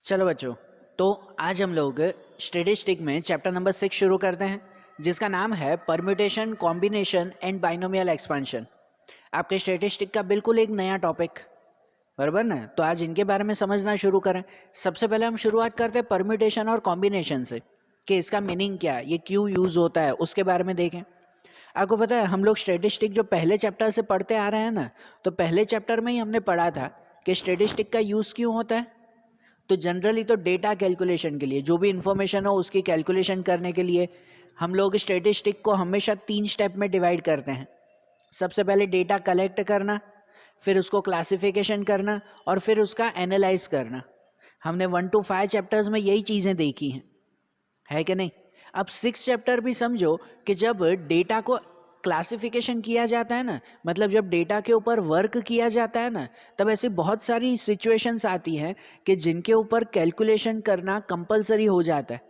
चलो बच्चों, तो आज हम लोग स्टैटिस्टिक में चैप्टर नंबर 6 शुरू करते हैं, जिसका नाम है permutation, combination and binomial expansion. आपके स्टैटिस्टिक का बिल्कुल एक नया टॉपिक, बराबर ना। तो आज इनके बारे में समझना शुरू करें। सबसे पहले हम शुरुआत करते हैं परम्यूटेशन और कॉम्बिनेशन से, कि इसका मीनिंग क्या है, ये क्यों यूज़ होता है, उसके बारे में देखें। आपको पता है, हम लोग स्टैटिस्टिक जो पहले चैप्टर से पढ़ते आ रहे हैं ना, तो पहले चैप्टर में ही हमने पढ़ा था कि स्टैटिस्टिक का यूज़ क्यों होता है। तो जनरली तो डेटा कैलकुलेशन के लिए, जो भी इंफॉर्मेशन हो उसकी कैलकुलेशन करने के लिए हम लोग स्टैटिस्टिक को हमेशा 3 स्टेप में डिवाइड करते हैं। सबसे पहले डेटा कलेक्ट करना, फिर उसको क्लासिफिकेशन करना और फिर उसका एनालाइज करना। हमने 1 to 5 चैप्टर्स में यही चीज़ें देखी हैं, है कि नहीं। अब 6 चैप्टर भी समझो कि जब डेटा को क्लासिफिकेशन किया जाता है ना, मतलब जब डेटा के ऊपर वर्क किया जाता है ना, तब ऐसी बहुत सारी सिचुएशंस आती हैं कि जिनके ऊपर कैलकुलेशन करना कंपलसरी हो जाता है।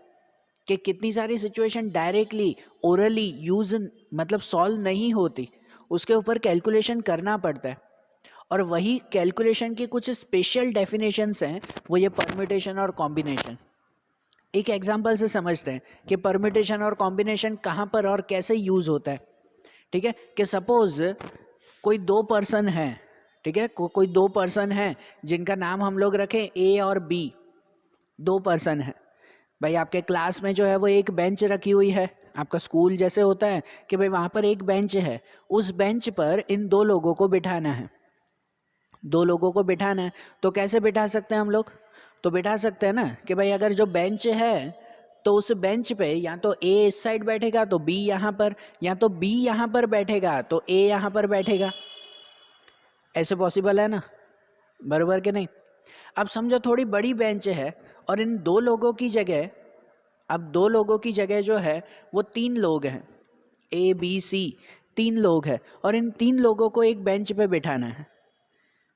कि कितनी सारी सिचुएशन डायरेक्टली ओरली यूज मतलब सॉल्व नहीं होती, उसके ऊपर कैलकुलेशन करना पड़ता है। और वही कैलकुलेशन की कुछ स्पेशल डेफिनेशंस हैं, वो ये परम्यूटेशन और कॉम्बिनेशन। एक एग्जांपल से समझते हैं कि परम्यूटेशन और कॉम्बिनेशन कहाँ पर और कैसे यूज होता है। ठीक है, कि सपोज कोई 2 पर्सन है, ठीक है, कोई 2 पर्सन है जिनका नाम हम लोग रखें ए और बी। 2 पर्सन है भाई, आपके क्लास में जो है वो एक बेंच रखी हुई है। आपका स्कूल जैसे होता है कि भाई वहाँ पर एक बेंच है, उस बेंच पर इन 2 लोगों को बिठाना है। 2 लोगों को बिठाना है, तो कैसे बिठा सकते हैं हम लोग? तो बिठा सकते हैं ना कि भाई अगर जो बेंच है, तो उस बेंच पे या तो ए इस साइड बैठेगा तो बी यहाँ पर, या तो बी यहाँ पर बैठेगा तो ए यहाँ पर बैठेगा। ऐसे पॉसिबल है ना, बरोबर के नहीं। अब समझो थोड़ी बड़ी बेंच है और इन 2 लोगों की जगह, अब 2 लोगों की जगह जो है वो 3 लोग हैं, ए बी सी 3 लोग हैं, और इन 3 लोगों को एक बेंच पे बिठाना है,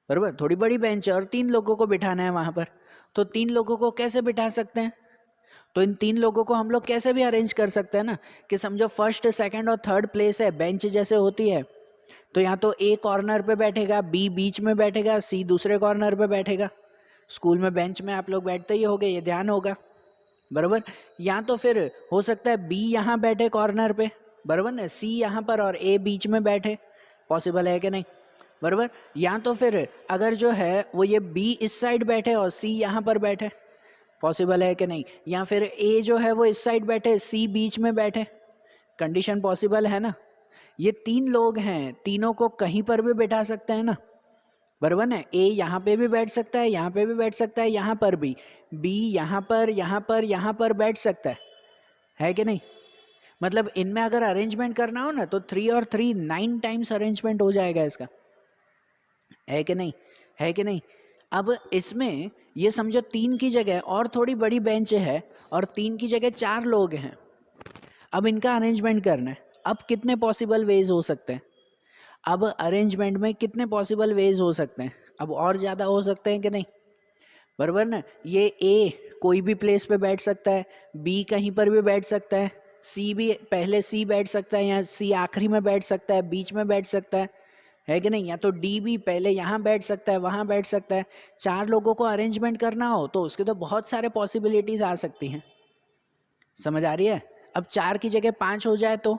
बराबर। थोड़ी बड़ी बेंच है और 3 लोगों को बिठाना है वहाँ पर। तो 3 लोगों को कैसे बिठा सकते हैं? तो इन 3 लोगों को हम लोग कैसे भी अरेंज कर सकते हैं ना, कि समझो फर्स्ट सेकंड और थर्ड प्लेस है, बेंच जैसे होती है। तो यहाँ तो ए कॉर्नर पे बैठेगा, बी बीच में बैठेगा, सी दूसरे कॉर्नर पे बैठेगा। स्कूल में बेंच में आप लोग बैठते ही होगे, ये ध्यान होगा, बराबर। या तो फिर हो सकता है बी यहाँ बैठे कॉर्नर पे, बराबर ना, सी यहाँ पर और ए बीच में बैठे। पॉसिबल है कि नहीं, बराबर। या तो फिर अगर जो है वो ये बी इस साइड बैठे और सी यहाँ पर बैठे, पॉसिबल है कि नहीं। या फिर ए जो है वो इस साइड बैठे, सी बीच में बैठे, कंडीशन पॉसिबल है ना। ये 3 लोग हैं, तीनों को कहीं पर भी बैठा सकते हैं ना, बराबर ना। ए यहाँ पे भी बैठ सकता है, यहाँ पे भी बैठ सकता है, यहाँ पर भी, बी यहाँ पर, यहाँ पर, यहाँ पर बैठ सकता है कि नहीं। मतलब इनमें अगर अरेंजमेंट करना हो ना, तो 3 और 3 9 टाइम्स अरेंजमेंट हो जाएगा इसका, है कि नहीं, है कि नहीं। अब इसमें ये समझो 3 की जगह और थोड़ी बड़ी बेंच है और 3 की जगह 4 लोग हैं। अब इनका अरेंजमेंट करना है। अब कितने पॉसिबल वेज हो सकते हैं? अब अरेंजमेंट में कितने पॉसिबल वेज हो सकते हैं? अब और ज़्यादा हो सकते हैं कि नहीं, बराबर ना। ये ए कोई भी प्लेस पे बैठ सकता है, बी कहीं पर भी बैठ सकता है, सी भी पहले सी बैठ सकता है, या सी आखिरी में बैठ सकता है, बीच में बैठ सकता है कि नहीं। या तो डी भी पहले यहाँ बैठ सकता है, वहाँ बैठ सकता है। 4 लोगों को अरेंजमेंट करना हो तो उसके तो बहुत सारे पॉसिबिलिटीज़ आ सकती हैं, समझ आ रही है। अब 4 की जगह 5 हो जाए तो,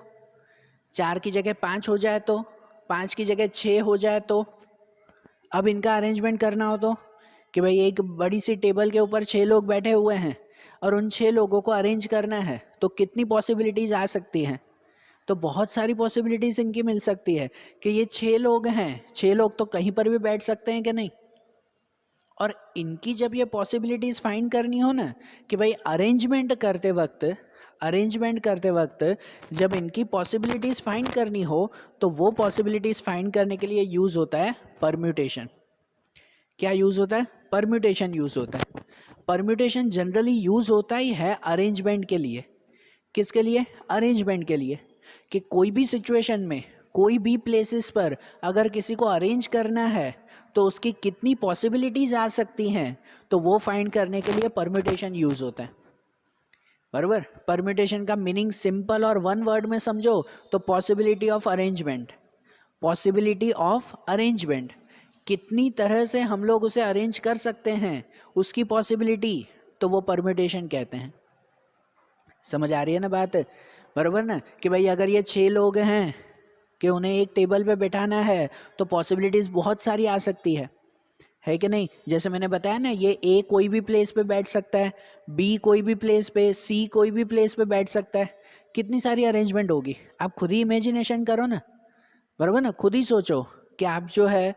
4 की जगह 5 हो जाए तो, 5 की जगह 6 हो जाए तो, अब इनका अरेंजमेंट करना हो तो, कि भाई एक बड़ी सी टेबल के ऊपर 6 लोग बैठे हुए हैं और उन 6 लोगों को अरेंज करना है, तो कितनी पॉसिबिलिटीज़ आ सकती हैं? तो बहुत सारी पॉसिबिलिटीज़ इनकी मिल सकती है कि ये 6 लोग हैं, 6 लोग तो कहीं पर भी बैठ सकते हैं कि नहीं। और इनकी जब ये पॉसिबिलिटीज़ फाइंड करनी हो ना, कि भाई अरेंजमेंट करते वक्त जब इनकी पॉसिबिलिटीज़ फाइंड करनी हो, तो वो पॉसिबिलिटीज़ फाइंड करने के लिए यूज़ होता है परम्यूटेशन। क्या यूज़ होता है? परम्यूटेशन यूज़ होता है। परम्यूटेशन जनरली यूज़ होता ही है अरेंजमेंट के लिए। किसके लिए? अरेंजमेंट के लिए। कि कोई भी सिचुएशन में, कोई भी प्लेसेस पर अगर किसी को अरेंज करना है, तो उसकी कितनी पॉसिबिलिटीज़ आ सकती हैं, तो वो फाइंड करने के लिए परम्यूटेशन यूज़ होता है, बराबर। परम्यूटेशन का मीनिंग सिंपल और वन वर्ड में समझो तो possibility of arrangement, possibility of arrangement. कितनी तरह से हम लोग उसे अरेंज कर सकते हैं, उसकी पॉसिबिलिटी, तो वो परम्यूटेशन कहते हैं। समझ आ रही है ना बात, बराबर ना? कि भाई अगर ये 6 लोग हैं कि उन्हें एक टेबल पे बैठाना है, तो पॉसिबिलिटीज़ बहुत सारी आ सकती है कि नहीं? जैसे मैंने बताया ना, ये ए कोई भी प्लेस पे बैठ सकता है, बी कोई भी प्लेस पे, सी कोई भी प्लेस पे बैठ सकता है। कितनी सारी अरेंजमेंट होगी, आप खुद ही इमेजिनेशन करो ना, बराबर ना? खुद ही सोचो कि आप जो है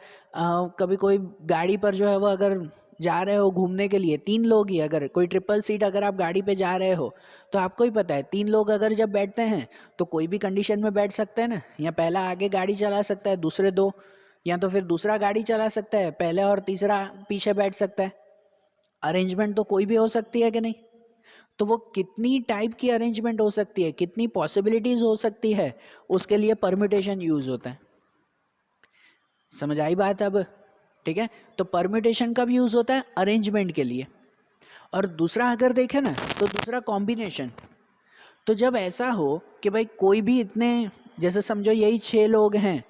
कभी कोई गाड़ी पर जो है वो अगर जा रहे हो घूमने के लिए, 3 लोग ही, अगर कोई ट्रिपल सीट अगर आप गाड़ी पे जा रहे हो, तो आपको ही पता है 3 लोग अगर जब बैठते हैं तो कोई भी कंडीशन में बैठ सकते हैं ना। या पहला आगे गाड़ी चला सकता है, दूसरे 2, या तो फिर दूसरा गाड़ी चला सकता है, पहले और तीसरा पीछे बैठ सकता है। अरेंजमेंट तो कोई भी हो सकती है कि नहीं? तो वो कितनी टाइप की अरेंजमेंट हो सकती है, कितनी पॉसिबिलिटीज हो सकती है, उसके लिए परम्यूटेशन यूज होता है। समझ आई बात अब? ठीक है, तो परम्यूटेशन कब यूज होता है? अरेंजमेंट के लिए। और दूसरा अगर देखें ना, तो दूसरा कॉम्बिनेशन। तो जब ऐसा हो कि भाई कोई भी इतने, जैसे समझो यही 6 लोग हैं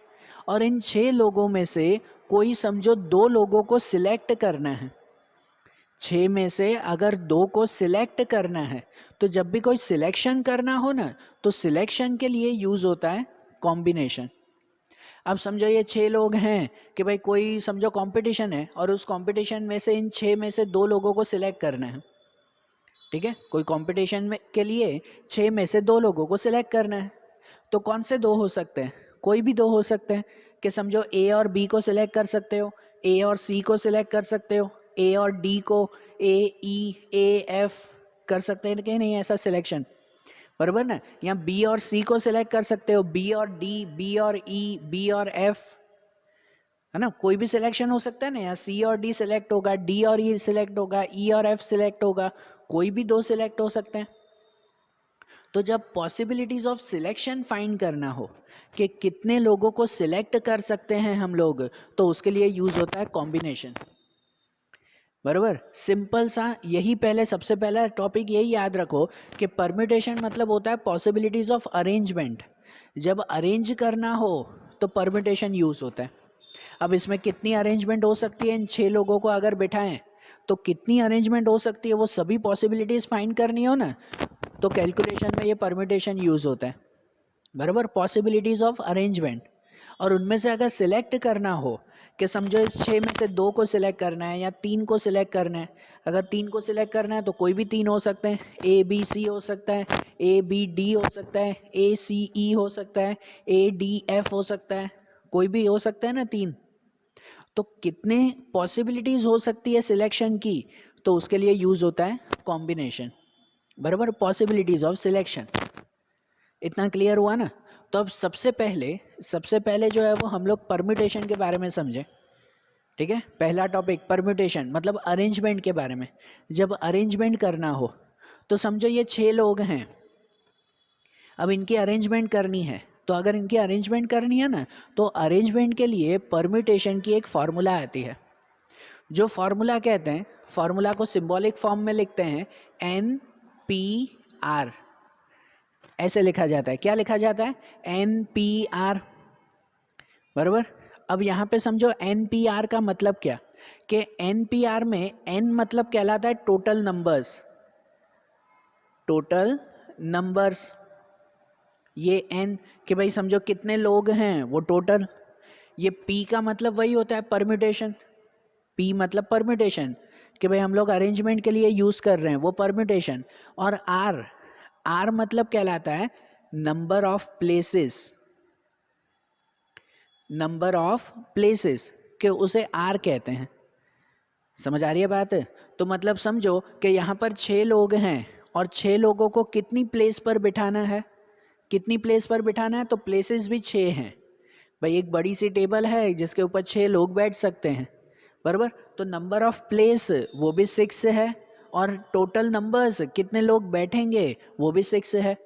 और इन 6 लोगों में से कोई समझो 2 लोगों को सिलेक्ट करना है। 6 में से अगर 2 को सिलेक्ट करना है, तो जब भी कोई सिलेक्शन करना हो ना, तो सिलेक्शन के लिए यूज होता है कॉम्बिनेशन। अब समझो ये 6 लोग हैं कि भाई कोई समझो कंपटीशन है और उस कंपटीशन में से इन 6 में से 2 लोगों को सिलेक्ट करना है। ठीक है, कोई कंपटीशन में के लिए 6 में से 2 लोगों को सिलेक्ट करना है। तो कौन से 2 हो सकते हैं? कोई भी 2 हो सकते हैं कि समझो ए और बी को सिलेक्ट कर सकते हो, ए और सी को सिलेक्ट कर सकते हो, ए और डी को, ए ई ए एफ कर सकते हैं कि नहीं? ऐसा सिलेक्शन, बराबर ना? या बी और सी को सिलेक्ट कर सकते हो, बी और डी, बी और ई, बी और एफ, है ना? कोई भी सिलेक्शन हो सकता है ना, या सी और डी सिलेक्ट होगा, डी और ई सिलेक्ट होगा, ई और एफ सिलेक्ट होगा, कोई भी 2 सिलेक्ट हो सकते हैं। तो जब पॉसिबिलिटीज ऑफ सिलेक्शन फाइंड करना हो कि कितने लोगों को सिलेक्ट कर सकते हैं हम लोग, तो उसके लिए यूज होता है कॉम्बिनेशन। बराबर, सिंपल सा यही पहले सबसे पहला टॉपिक यही याद रखो कि परम्यूटेशन मतलब होता है पॉसिबिलिटीज ऑफ अरेंजमेंट। जब अरेंज करना हो तो परम्यूटेशन यूज होता है। अब इसमें कितनी अरेंजमेंट हो सकती है, इन 6 लोगों को अगर बिठाएं तो कितनी अरेंजमेंट हो सकती है, वो सभी पॉसिबिलिटीज फाइंड करनी हो ना, तो कैलकुलेशन में ये परम्यूटेशन यूज होता है। बराबर, पॉसिबिलिटीज ऑफ अरेंजमेंट। और उनमें से अगर सिलेक्ट करना हो कि समझो इस 6 में से 2 को सिलेक्ट करना है या 3 को सिलेक्ट करना है। अगर 3 को सिलेक्ट करना है तो कोई भी 3 हो सकते हैं, ए बी सी हो सकता है, ए बी डी हो सकता है, ए सी ई हो सकता है, ए डी एफ हो सकता है, कोई भी हो सकता है ना 3। तो कितने पॉसिबिलिटीज हो सकती है सिलेक्शन की, तो उसके लिए यूज होता है कॉम्बिनेशन। बराबर, पॉसिबिलिटीज ऑफ सिलेक्शन। इतना क्लियर हुआ ना? तो अब सबसे पहले जो है वो हम लोग परम्यूटेशन के बारे में समझे। ठीक है, पहला टॉपिक परम्यूटेशन मतलब अरेंजमेंट के बारे में। जब अरेंजमेंट करना हो तो समझो ये 6 लोग हैं, अब इनकी अरेंजमेंट करनी है। तो अगर इनकी अरेंजमेंट करनी है ना, तो अरेंजमेंट के लिए परम्यूटेशन की एक फार्मूला आती है। जो फार्मूला कहते हैं, फार्मूला को सिंबॉलिक फॉर्म में लिखते हैं एन पी आर। ऐसे लिखा जाता है, क्या लिखा जाता है? N P R. बराबर, अब यहाँ पे समझो एन पी आर का मतलब क्या, कि एन पी आर में एन मतलब कहलाता है टोटल नंबर्स। टोटल नंबर्स, ये एन कि भाई समझो कितने लोग हैं वो टोटल। ये पी का मतलब वही होता है परम्यूटेशन। पी मतलब परम्यूटेशन, कि भाई हम लोग अरेंजमेंट के लिए यूज कर रहे हैं वो परम्यूटेशन। और आर, आर मतलब कहलाता है number of places. Number of places कि उसे आर कहते हैं। समझ आ रही है बात? तो मतलब समझो कि यहाँ पर 6 लोग हैं और 6 लोगों को कितनी प्लेस पर बिठाना है, कितनी प्लेस पर बिठाना है, तो प्लेसेस भी 6 हैं। भाई एक बड़ी सी टेबल है जिसके ऊपर 6 लोग बैठ सकते हैं, बराबर। तो नंबर ऑफ प्लेस वो भी 6 है, और टोटल नंबर्स कितने लोग बैठेंगे वो भी 6 है,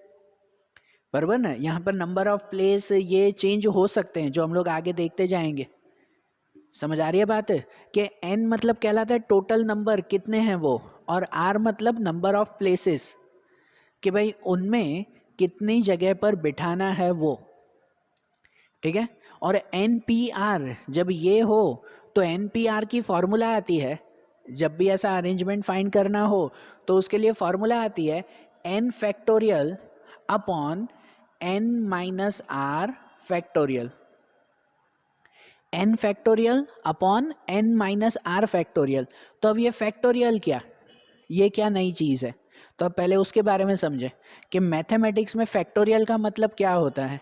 बराबर ना? यहाँ पर नंबर ऑफ प्लेस ये चेंज हो सकते हैं, जो हम लोग आगे देखते जाएंगे। समझ आ रही है बात? कि n मतलब कहलाता है टोटल नंबर कितने हैं वो, और r मतलब नंबर ऑफ प्लेसेस कि भाई उनमें कितनी जगह पर बिठाना है वो। ठीक है, और NPR जब ये हो तो NPR की फॉर्मूला आती है, जब भी ऐसा अरेंजमेंट फाइंड करना हो तो उसके लिए फॉर्मूला आती है n factorial upon n minus R factorial, n factorial upon n minus R factorial. तो अब ये फैक्टोरियल क्या, ये क्या नई चीज़ है, तो अब पहले उसके बारे में समझें कि मैथमेटिक्स में फैक्टोरियल का मतलब क्या होता है।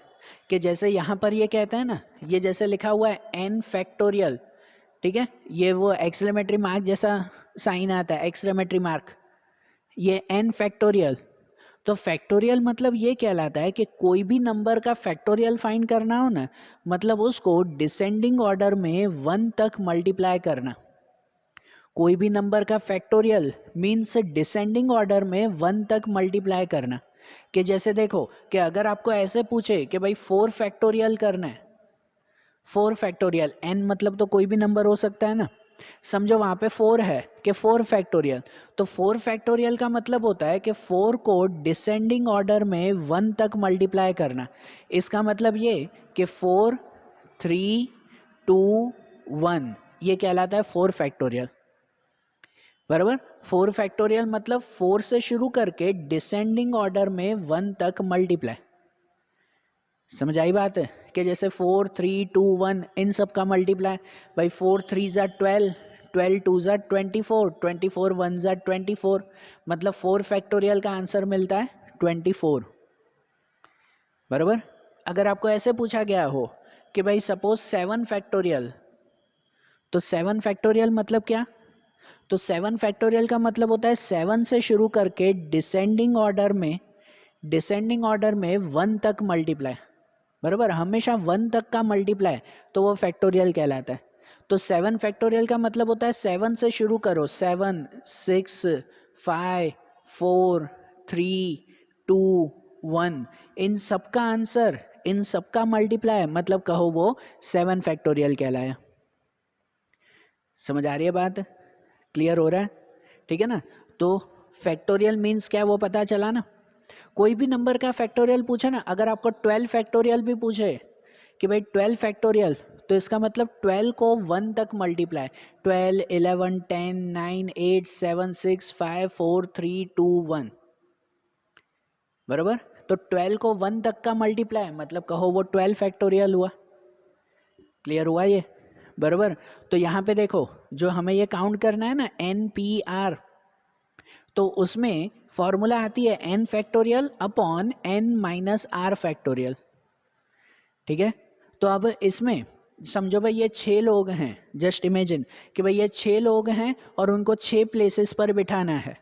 कि जैसे यहाँ पर ये कहते हैं ना, ये जैसे लिखा हुआ है n फैक्टोरियल, ठीक है, ये वो एक्सक्लेमेटरी मार्क जैसा साइन आता है, एक्सक्लेमेटरी मार्क, ये n फैक्टोरियल। तो फैक्टोरियल मतलब ये कहलाता है कि कोई भी नंबर का फैक्टोरियल फाइंड करना हो ना, मतलब उसको डिसेंडिंग ऑर्डर में 1 तक मल्टीप्लाई करना। कोई भी नंबर का फैक्टोरियल मीन्स डिसेंडिंग ऑर्डर में 1 तक मल्टीप्लाई करना। कि जैसे देखो कि अगर आपको ऐसे पूछे कि भाई 4 फैक्टोरियल करना है, 4 फैक्टोरियल, n मतलब तो कोई भी नंबर हो सकता है ना, समझो वहाँ पे 4 है कि 4 फैक्टोरियल, तो 4 फैक्टोरियल का मतलब होता है कि 4 को डिसेंडिंग ऑर्डर में 1 तक मल्टीप्लाई करना। इसका मतलब ये कि 4 3 2 1 ये कहलाता है 4 फैक्टोरियल, बराबर। 4 फैक्टोरियल मतलब 4 से शुरू करके डिसेंडिंग ऑर्डर में 1 तक मल्टीप्लाई। समझ आई बात है कि जैसे 4 3 2 1 इन सब का मल्टीप्लाई, भाई 4 3 ज़ा 12, 12 2 ज़ा 24, 24 1 ज़ा 24, मतलब 4 फैक्टोरियल का आंसर मिलता है 24, बराबर। अगर आपको ऐसे पूछा गया हो कि भाई सपोज 7 फैक्टोरियल, तो 7 फैक्टोरियल मतलब क्या, तो 7 फैक्टोरियल का मतलब होता है 7 से शुरू करके डिसेंडिंग ऑर्डर में 1 तक मल्टीप्लाई, बराबर, हमेशा 1 तक का मल्टीप्लाई, तो वो फैक्टोरियल कहलाता है। तो 7 फैक्टोरियल का मतलब होता है 7 से शुरू करो, 7 6 5 4 3 2 1, इन सब का आंसर, इन सब का मल्टीप्लाई, मतलब कहो वो 7 फैक्टोरियल कहलाया। समझ आ रही है बात, क्लियर हो रहा है, ठीक है ना। तो फैक्टोरियल मीन्स क्या वो पता चला ना। कोई भी नंबर का फैक्टोरियल पूछे ना, अगर आपको 12 फैक्टोरियल भी पूछे कि भाई 12 फैक्टोरियल, तो इसका मतलब 12 को 1 तक मल्टीप्लाई, 12 11 10 9 8 7 6 5 4 3 2 1, बराबर। तो 12 को 1 तक का मल्टीप्लाई, मतलब कहो वो 12 फैक्टोरियल हुआ। क्लियर हुआ ये, बराबर। तो यहाँ पे देखो जो हमें ये काउंट करना है ना NPR, तो उसमें फॉर्मूला आती है n factorial upon n minus R factorial, ठीक है। तो अब इसमें समझो भाई ये 6 लोग हैं, जस्ट इमेजिन कि भाई ये 6 लोग हैं और उनको 6 प्लेसेस पर बिठाना है,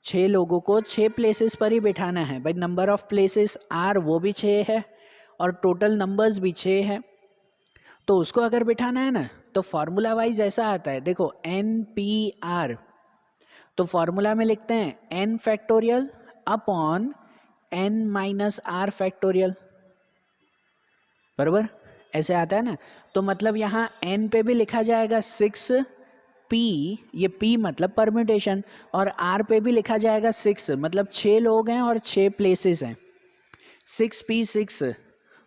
6 लोगों को 6 प्लेसेस पर ही बिठाना है। भाई नंबर ऑफ प्लेसेस आर वो भी 6 है और टोटल नंबर्स भी 6 है। तो उसको अगर बिठाना है ना, तो फॉर्मूला वाइज ऐसा आता है, देखो NPR, तो फॉर्मूला में लिखते हैं n factorial upon n minus R factorial, बराबर, ऐसे आता है ना। तो मतलब यहाँ n पे भी लिखा जाएगा 6p, ये p मतलब परम्यूटेशन, और r पे भी लिखा जाएगा 6, मतलब 6 लोग हैं और 6 प्लेसेस हैं, 6p6।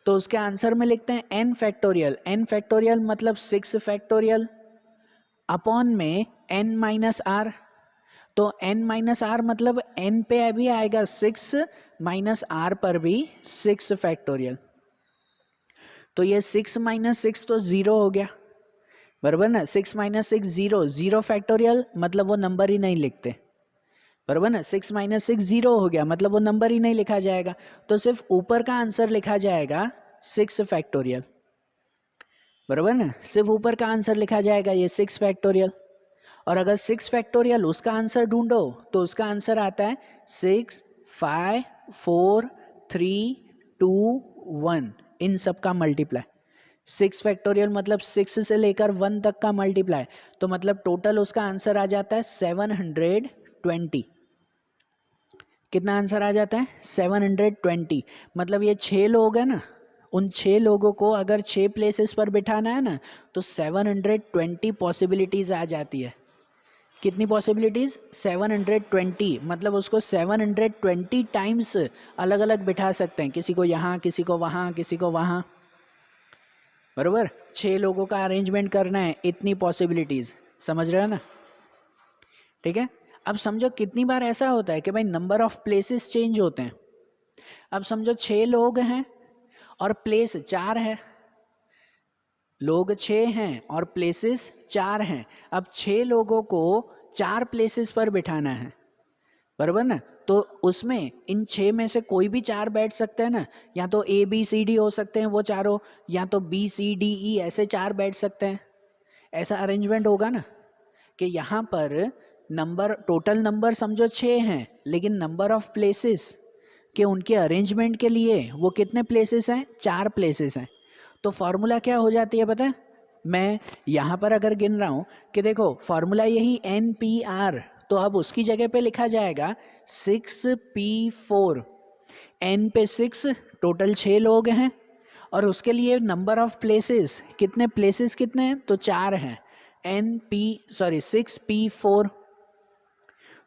तो उसके आंसर में लिखते हैं n फैक्टोरियल, n फैक्टोरियल मतलब 6 फैक्टोरियल अपॉन में n माइनस आर, तो n माइनस आर मतलब n पे अभी आएगा 6 माइनस आर पर भी 6 फैक्टोरियल। तो ये 6 माइनस 6 तो 0 हो गया, बराबर ना। 6 माइनस 6 0, 0 फैक्टोरियल मतलब वो नंबर ही नहीं लिखते, बराबर ना। 6 माइनस 6 0 हो गया, मतलब वो नंबर ही नहीं लिखा जाएगा, तो सिर्फ ऊपर का आंसर लिखा जाएगा 6 फैक्टोरियल, बराबर ना। सिर्फ ऊपर का आंसर लिखा जाएगा ये 6 फैक्टोरियल। और अगर 6 फैक्टोरियल उसका आंसर ढूंढो तो उसका आंसर आता है 6 5 4 3 2 1, इन सब का मल्टीप्लाई। 6 फैक्टोरियल मतलब 6 से लेकर 1 तक का मल्टीप्लाई, तो मतलब टोटल उसका आंसर आ जाता है 720। कितना आंसर आ जाता है 720, मतलब ये 6 लोग हैं ना, उन 6 लोगों को अगर 6 प्लेसेस पर बिठाना है ना, तो 720 पॉसिबिलिटीज आ जाती है। कितनी पॉसिबिलिटीज 720, मतलब उसको 720 टाइम्स अलग अलग बिठा सकते हैं, किसी को यहाँ किसी को वहाँ किसी को वहाँ, बरोबर। 6 लोगों का अरेंजमेंट करना है, इतनी पॉसिबिलिटीज, समझ रहे हो ना? ठीक है। अब समझो कितनी बार ऐसा होता है कि भाई नंबर ऑफ प्लेसेस चेंज होते हैं। अब समझो 6 लोग हैं और प्लेस 4 है, लोग 6 हैं और प्लेसेस 4 हैं। अब 6 लोगों को 4 प्लेसेस पर बिठाना है, बराबर ना? तो उसमें इन 6 में से कोई भी 4 बैठ सकते हैं ना, या तो ए बी सी डी हो सकते हैं वो चारों, या तो बी सी डी ई ऐसे 4 बैठ सकते हैं। ऐसा अरेंजमेंट होगा ना कि यहाँ पर नंबर, टोटल नंबर समझो 6 हैं, लेकिन नंबर ऑफ प्लेसेस कि उनके अरेंजमेंट के लिए वो कितने प्लेसेस हैं? 4 प्लेसेस हैं। तो फॉर्मूला क्या हो जाती है पता है? मैं यहाँ पर अगर गिन रहा हूँ कि देखो फॉर्मूला यही NPR, तो अब उसकी जगह पे लिखा जाएगा 6P4। N पे 6, टोटल 6 लोग हैं, और उसके लिए नंबर ऑफ प्लेसेस, कितने प्लेसेस कितने हैं? तो 4 हैं। 6P4।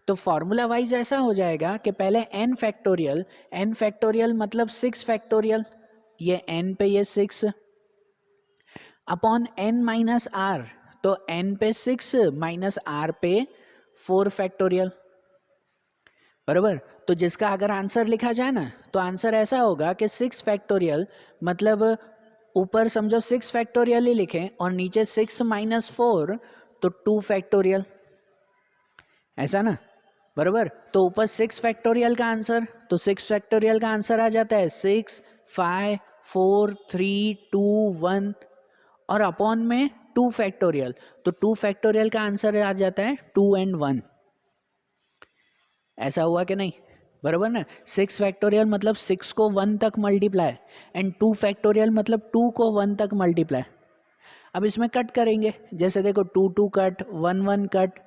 तो फॉर्मूला वाइज ऐसा हो जाएगा कि पहले n फैक्टोरियल, n फैक्टोरियल मतलब 6 फैक्टोरियल, ये n पे ये 6 अपॉन n माइनस r, तो n पे 6 माइनस r पे 4 फैक्टोरियल, बराबर। तो जिसका अगर आंसर लिखा जाए ना, तो आंसर ऐसा होगा कि 6 फैक्टोरियल मतलब ऊपर समझो 6 फैक्टोरियल ही लिखें और नीचे 6 माइनस 4, तो 2 फैक्टोरियल, ऐसा ना, बराबर। तो ऊपर 6 फैक्टोरियल का आंसर, तो 6 फैक्टोरियल का आंसर आ जाता है 6 5 4 3 2 1, और अपॉन में 2 फैक्टोरियल, तो 2 फैक्टोरियल का आंसर आ जाता है 2 and 1। ऐसा हुआ कि नहीं? बराबर ना। 6 फैक्टोरियल मतलब 6 को 1 तक मल्टीप्लाई, एंड 2 फैक्टोरियल मतलब 2 को 1 तक मल्टीप्लाई। अब इसमें कट करेंगे, जैसे देखो 2 2 कट, 1 1 कट,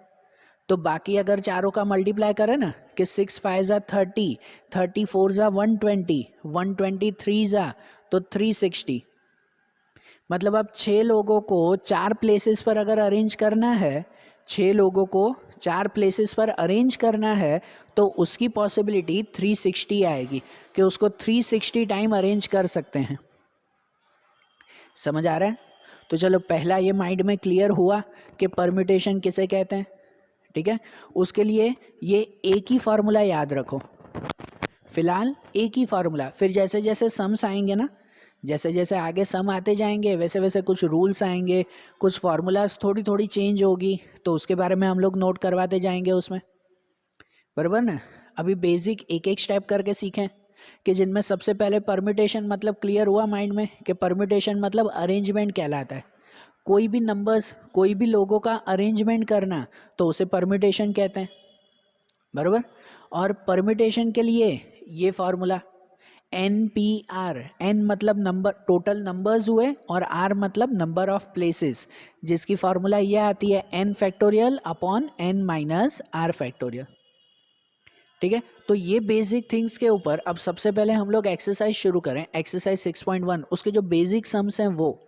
तो बाकी अगर चारों का मल्टीप्लाई करें ना कि 6 5 ज़ा 30, 30 4 ज़ा 120, 123 ज़ा तो 360। मतलब अब 6 लोगों को 4 प्लेसेस पर अगर अरेंज करना है, 6 लोगों को 4 प्लेसेस पर अरेंज करना है, तो उसकी पॉसिबिलिटी 360 आएगी कि उसको 360 टाइम अरेंज कर सकते हैं। समझ आ रहा है? तो चलो पहला ये माइंड में क्लियर हुआ कि परम्यूटेशन किसे कहते हैं। ठीक है, उसके लिए ये एक ही फार्मूला याद रखो, फिलहाल एक ही फार्मूला। फिर जैसे जैसे सम्स आएंगे ना, जैसे जैसे आगे सम आते जाएंगे, वैसे वैसे कुछ रूल्स आएंगे, कुछ फार्मूलाज थोड़ी थोड़ी चेंज होगी, तो उसके बारे में हम लोग नोट करवाते जाएंगे उसमें, बराबर ना। अभी बेसिक एक एक स्टेप करके सीखें कि जिनमें सबसे पहले परम्यूटेशन मतलब क्लियर हुआ माइंड में कि परम्यूटेशन मतलब अरेंजमेंट कहलाता है। कोई भी नंबर्स, कोई भी लोगों का अरेंजमेंट करना, तो उसे परम्यूटेशन कहते हैं, बराबर। और परम्यूटेशन के लिए ये फार्मूला NPR, N मतलब नंबर, टोटल नंबर्स हुए, और R मतलब नंबर ऑफ प्लेसेस, जिसकी फार्मूला ये आती है N factorial upon N minus R factorial. ठीक है, तो ये बेसिक थिंग्स के ऊपर अब सबसे पहले हम लोग एक्सरसाइज शुरू करें, एक्सरसाइज 6.1, उसके जो बेसिक सम्स हैं वो।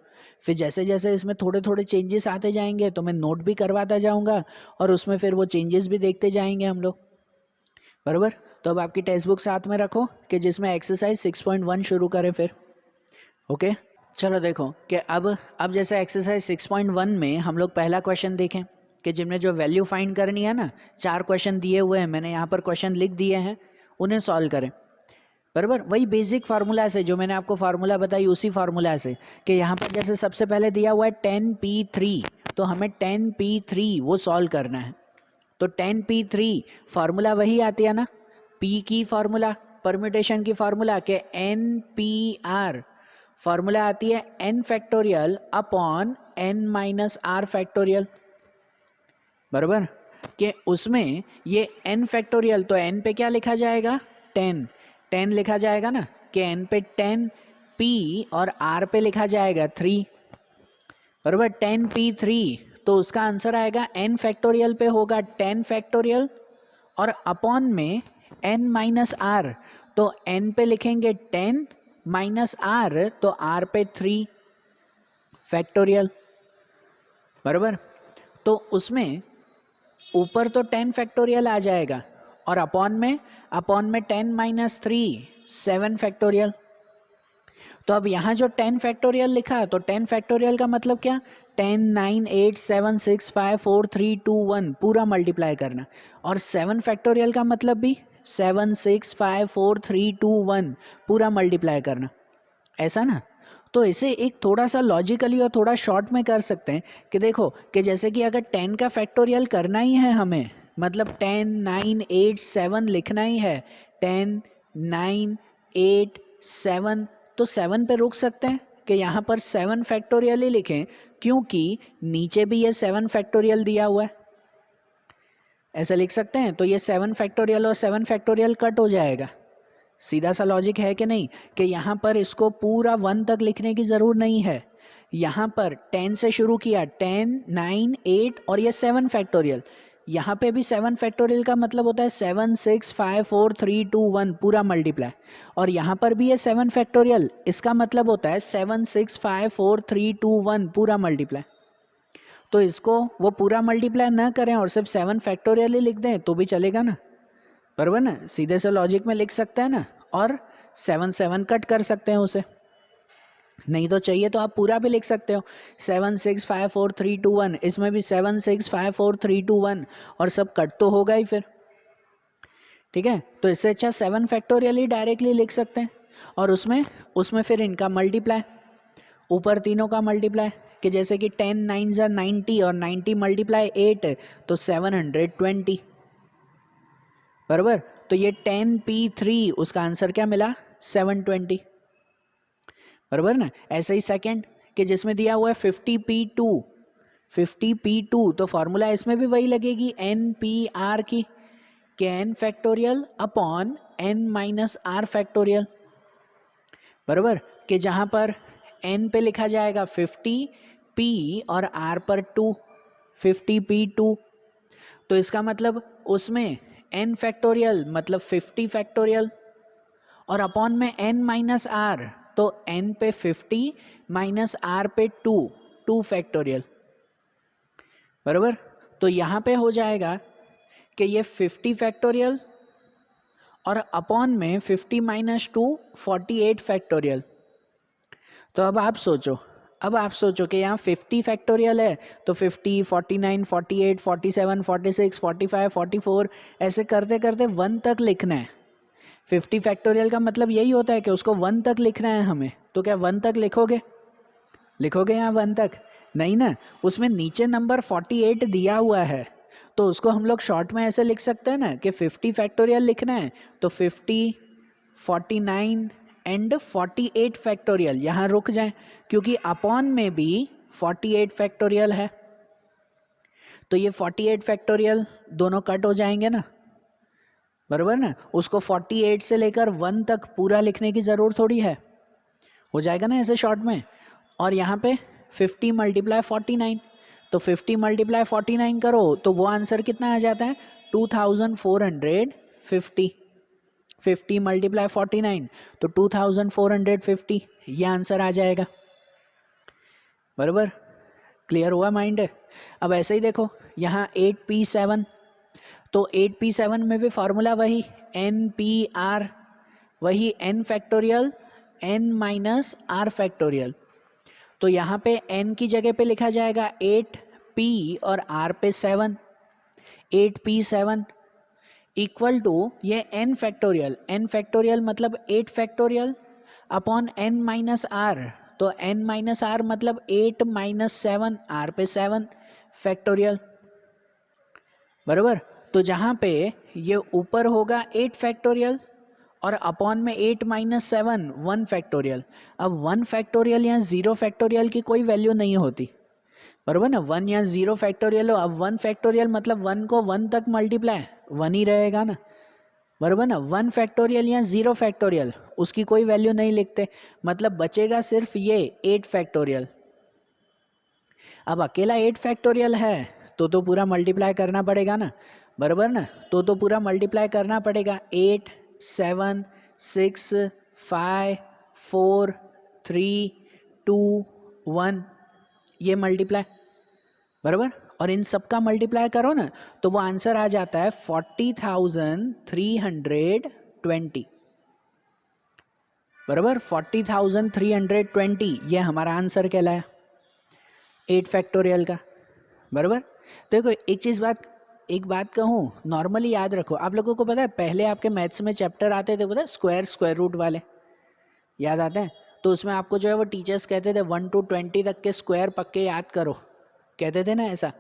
फिर जैसे जैसे इसमें थोड़े थोड़े चेंजेस आते जाएंगे तो मैं नोट भी करवाता जाऊंगा, और उसमें फिर वो चेंजेस भी देखते जाएंगे हम लोग, बराबर। तो अब आपकी टेक्स्ट बुक साथ में रखो कि जिसमें एक्सरसाइज 6.1 शुरू करें फिर। ओके, चलो देखो कि अब जैसे एक्सरसाइज 6.1 में हम लोग पहला क्वेश्चन देखें कि जिनमें जो वैल्यू फाइंड करनी है ना, 4 क्वेश्चन दिए हुए हैं, मैंने यहाँ पर क्वेश्चन लिख दिए हैं, उन्हें सॉल्व करें, बराबर। वही बेसिक फार्मूला से जो मैंने आपको फार्मूला बताई, उसी फार्मूला से कि यहाँ पर जैसे सबसे पहले दिया हुआ है 10P3, तो हमें 10P3 वो सॉल्व करना है। तो 10P3 फार्मूला वही आती है ना, P की फार्मूला, परम्यूटेशन की फार्मूला के NPR, फार्मूला आती है N factorial upon N minus R factorial, बराबर। कि उसमें ये N फैक्टोरियल, तो N पे क्या लिखा जाएगा? 10, 10 लिखा जाएगा ना, कि N पे 10, P और R पे लिखा जाएगा 3, बराबर। 10P3, तो उसका आंसर आएगा N फैक्टोरियल पे होगा 10 फैक्टोरियल, और अपॉन में N माइनस R, तो N पे लिखेंगे 10 माइनस R, तो R पे 3 फैक्टोरियल, बराबर। तो उसमें ऊपर तो 10 फैक्टोरियल आ जाएगा, और अपॉन में 10 माइनस 3 7 फैक्टोरियल। तो अब यहाँ जो 10 फैक्टोरियल लिखा है, तो 10 फैक्टोरियल का मतलब क्या, 10 9 8 7 6 5 4 3 2 1 पूरा मल्टीप्लाई करना, और 7 फैक्टोरियल का मतलब भी 7 6 5 4 3 2 1 पूरा मल्टीप्लाई करना, ऐसा ना। तो इसे एक थोड़ा सा लॉजिकली और थोड़ा शॉर्ट में कर सकते हैं कि देखो कि जैसे कि अगर 10 का फैक्टोरियल करना ही है हमें, मतलब 10 9 8 7 लिखना ही है, 10 9 8 7, तो 7 पे रुक सकते हैं कि यहाँ पर 7 फैक्टोरियल ही लिखें, क्योंकि नीचे भी ये 7 फैक्टोरियल दिया हुआ है, ऐसा लिख सकते हैं। तो ये 7 फैक्टोरियल और 7 फैक्टोरियल कट हो जाएगा। सीधा सा लॉजिक है कि नहीं, कि यहाँ पर इसको पूरा 1 तक लिखने की ज़रूर नहीं है। यहाँ पर 10 से शुरू किया, 10 9 8 और ये 7 फैक्टोरियल, यहाँ पे भी 7 फैक्टोरियल का मतलब होता है 7 6 5 4 3 2 1 पूरा मल्टीप्लाई, और यहाँ पर भी ये 7 फैक्टोरियल, इसका मतलब होता है 7 6 5 4 3 2 1 पूरा मल्टीप्लाई। तो इसको वो पूरा मल्टीप्लाई ना करें और सिर्फ 7 फैक्टोरियल ही लिख दें तो भी चलेगा ना, बराबर ना, सीधे से लॉजिक में लिख सकते हैं ना, और 7 7 कट कर सकते हैं उसे, नहीं तो चाहिए तो आप पूरा भी लिख सकते हो, 7 6 5 4 3 2 1, इसमें भी 7 6 5 4 3 2 1, और सब कट तो होगा ही फिर, ठीक है। तो इससे अच्छा 7 फैक्टोरियल ही डायरेक्टली लिख सकते हैं, और उसमें उसमें फिर इनका मल्टीप्लाई, ऊपर तीनों का मल्टीप्लाई, कि जैसे कि 10 9 ज़ा 90 और 90 मल्टीप्लाई 8 तो 720, बराबर। तो ये 10p3 उसका आंसर क्या मिला, 720, बराबर ना। ऐसे ही सेकंड कि जिसमें दिया हुआ है 50p2, 50p2, तो फॉर्मूला इसमें भी वही लगेगी npr की, कि n factorial upon n minus R factorial, बराबर, कि जहाँ पर n पे लिखा जाएगा 50p और r पर 2, 50p2, तो इसका मतलब उसमें n फैक्टोरियल मतलब 50 फैक्टोरियल, और अपॉन में n माइनस आर, तो n पे 50 माइनस r पे 2, 2 फैक्टोरियल, बराबर। तो यहाँ पे हो जाएगा कि ये 50 फैक्टोरियल और अपॉन में 50 माइनस 2 48 फैक्टोरियल। तो अब आप सोचो कि यहाँ 50 फैक्टोरियल है, तो 50 49 48 47 46 45 44 ऐसे करते करते 1 तक लिखना है। 50 फैक्टोरियल का मतलब यही होता है कि उसको 1 तक लिखना है हमें, तो क्या 1 तक लिखोगे यहाँ 1 तक, नहीं ना, उसमें नीचे नंबर 48 दिया हुआ है, तो उसको हम लोग शॉर्ट में ऐसे लिख सकते हैं ना कि 50 फैक्टोरियल लिखना है तो 50 49 एंड 48 फैक्टोरियल, यहाँ रुक जाएं क्योंकि अपॉन में भी 48 फैक्टोरियल है, तो ये 48 फैक्टोरियल दोनों कट हो जाएंगे ना, बराबर ना। उसको 48 से लेकर 1 तक पूरा लिखने की ज़रूरत थोड़ी है, हो जाएगा ना ऐसे शॉर्ट में। और यहाँ पे 50 मल्टीप्लाई 49, तो 50 मल्टीप्लाई 49 करो तो वो आंसर कितना आ जाता है, 2450। 50 मल्टीप्लाई 49 तो 2450, ये आंसर आ जाएगा, बराबर। क्लियर हुआ माइंड। अब ऐसे ही देखो यहाँ 8p7, तो 8p7 में भी फॉर्मूला वही npr, वही n factorial n minus R factorial, तो यहाँ पे n की जगह पे लिखा जाएगा 8p और r पे 7, 8p7 इक्वल टू ये n फैक्टोरियल मतलब 8 factorial upon n minus R, तो n माइनस आर मतलब 8 माइनस 7, r पे 7 फैक्टोरियल, बराबर। तो जहाँ पे ये ऊपर होगा 8 फैक्टोरियल और अपॉन में 8 माइनस 7 1 फैक्टोरियल। अब 1 फैक्टोरियल या 0 फैक्टोरियल की कोई वैल्यू नहीं होती, बराबर ना, 1 या 0 फैक्टोरियल हो, अब 1 फैक्टोरियल मतलब 1 को 1 तक मल्टीप्लाई 1 ही रहेगा ना, बराबर ना। 1 फैक्टोरियल या 0 फैक्टोरियल उसकी कोई वैल्यू नहीं लिखते, मतलब बचेगा सिर्फ ये 8 फैक्टोरियल। अब अकेला 8 फैक्टोरियल है तो पूरा मल्टीप्लाई करना पड़ेगा ना, बराबर ना, तो पूरा मल्टीप्लाई करना पड़ेगा, 8 7 6 5 4 3 2 1, ये मल्टीप्लाई, बराबर। और इन सब का मल्टीप्लाई करो ना तो वो आंसर आ जाता है 40,320, बराबर 40,320 ये हमारा आंसर कहलाया 8 फैक्टोरियल का। बराबर। देखो एक बात कहूँ, नॉर्मली याद रखो, आप लोगों को पता है पहले आपके मैथ्स में चैप्टर आते थे, पता है स्क्वायर रूट वाले याद आते हैं? तो उसमें आपको जो है वो टीचर्स कहते थे 1 to 20 तक के स्क्वायर पक्के याद करो, कहते थे ना ऐसा।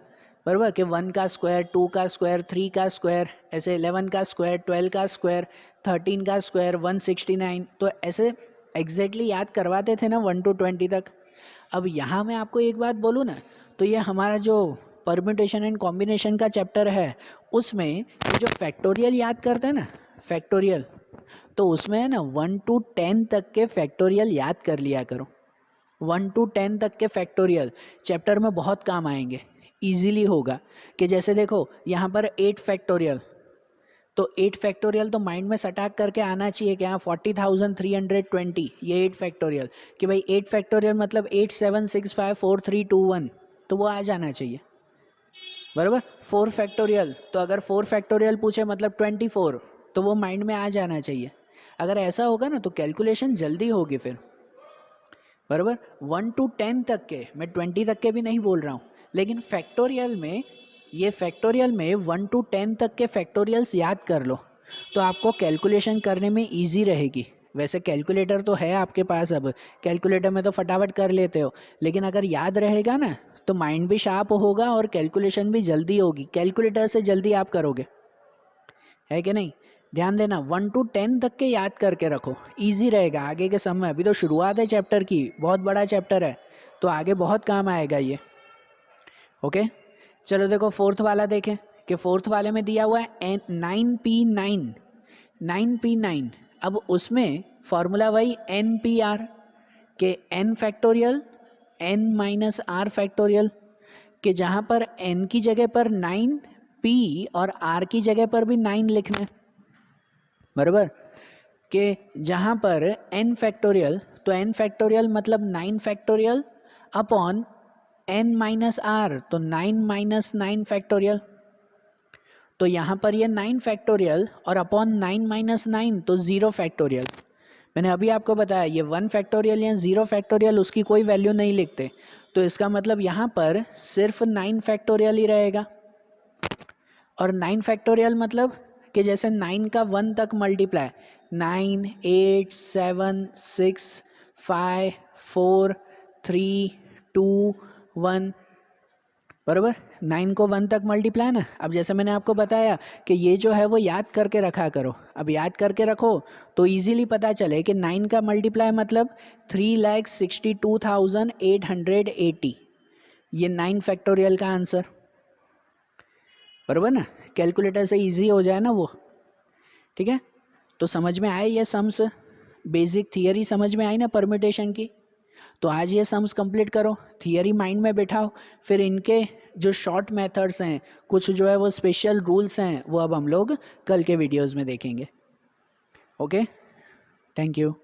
बराबर कि 1 का स्क्वायर, 2 का स्क्वायर, 3 का स्क्वायर, ऐसे 11 का स्क्वायर, 12 का स्क्वायर, 13 का स्क्वायर, 169, तो ऐसे एग्जैक्टली याद करवाते थे ना 1 to 20 तक। अब यहाँ मैं आपको एक बात बोलूँ ना, तो ये हमारा जो परम्यूटेशन एंड कॉम्बिनेशन का चैप्टर है उसमें ये जो फैक्टोरियल याद करते हैं ना, फैक्टोरियल, तो उसमें है ना 1 to 10 तक के फैक्टोरियल याद कर लिया करो। 1 to 10 तक के फैक्टोरियल चैप्टर में बहुत काम आएंगे, इजीली होगा। कि जैसे देखो यहाँ पर 8 फैक्टोरियल, तो 8 फैक्टोरियल तो माइंड में सटाक करके आना चाहिए कि हाँ 40,320 ये 8 फैक्टोरियल, कि भाई 8 फैक्टोरियल मतलब 87654321, तो वो आ जाना चाहिए। बराबर। 4 फैक्टोरियल, तो अगर 4 फैक्टोरियल पूछे मतलब 24, तो वो माइंड में आ जाना चाहिए। अगर ऐसा होगा ना तो कैलकुलेशन जल्दी होगी फिर। बराबर। 1 to 10 तक के, मैं 20 तक के भी नहीं बोल रहा हूँ, लेकिन फैक्टोरियल में, ये फैक्टोरियल में 1 to 10 तक के फैक्टोरियल्स याद कर लो, तो आपको कैलकुलेशन करने में ईजी रहेगी। वैसे कैलकुलेटर तो है आपके पास, अब कैलकुलेटर में तो फटाफट कर लेते हो, लेकिन अगर याद रहेगा ना तो माइंड भी शार्प होगा और कैलकुलेशन भी जल्दी होगी, कैलकुलेटर से जल्दी आप करोगे, है कि नहीं? ध्यान देना 1 to 10 तक के याद करके रखो, इजी रहेगा आगे के समय। अभी तो शुरुआत है चैप्टर की, बहुत बड़ा चैप्टर है, तो आगे बहुत काम आएगा ये। ओके, चलो देखो फोर्थ वाला देखें, कि फोर्थ वाले में दिया हुआ है 9p9, 9p9। अब उसमें फॉर्मूला वही npr के n factorial n minus R factorial, कि जहाँ पर n की जगह पर 9, p और r की जगह पर भी 9 लिखना है। बराबर। कि जहाँ पर n फैक्टोरियल, तो n फैक्टोरियल मतलब 9 factorial upon n minus R, तो 9 माइनस 9 फैक्टोरियल। तो यहाँ पर ये 9 फैक्टोरियल और अपॉन 9 माइनस 9, तो 0 फैक्टोरियल। मैंने अभी आपको बताया ये 1 फैक्टोरियल या 0 फैक्टोरियल उसकी कोई वैल्यू नहीं लिखते, तो इसका मतलब यहाँ पर सिर्फ 9 फैक्टोरियल ही रहेगा। और 9 फैक्टोरियल मतलब कि जैसे 9 का 1 तक मल्टीप्लाई, 9, 8, 7, 6, 5, 4, 3, 2, 1। बराबर। 9 को 1 तक मल्टीप्लाई ना। अब जैसे मैंने आपको बताया कि ये जो है वो याद करके रखा करो, अब याद करके रखो तो इजीली पता चले कि 9 का मल्टीप्लाई मतलब 3,62,880, ये 9 फैक्टोरियल का आंसर। बराबर ना, कैलकुलेटर से इजी हो जाए ना वो। ठीक है, तो समझ में आए ये सम्स, बेसिक थियरी समझ में आई ना परम्यूटेशन की। तो आज ये सम्स कंप्लीट करो, थियरी माइंड में बैठाओ, फिर इनके जो शॉर्ट मेथड्स हैं, कुछ जो है वो स्पेशल रूल्स हैं, वो अब हम लोग कल के वीडियोस में देखेंगे। Okay, thank you.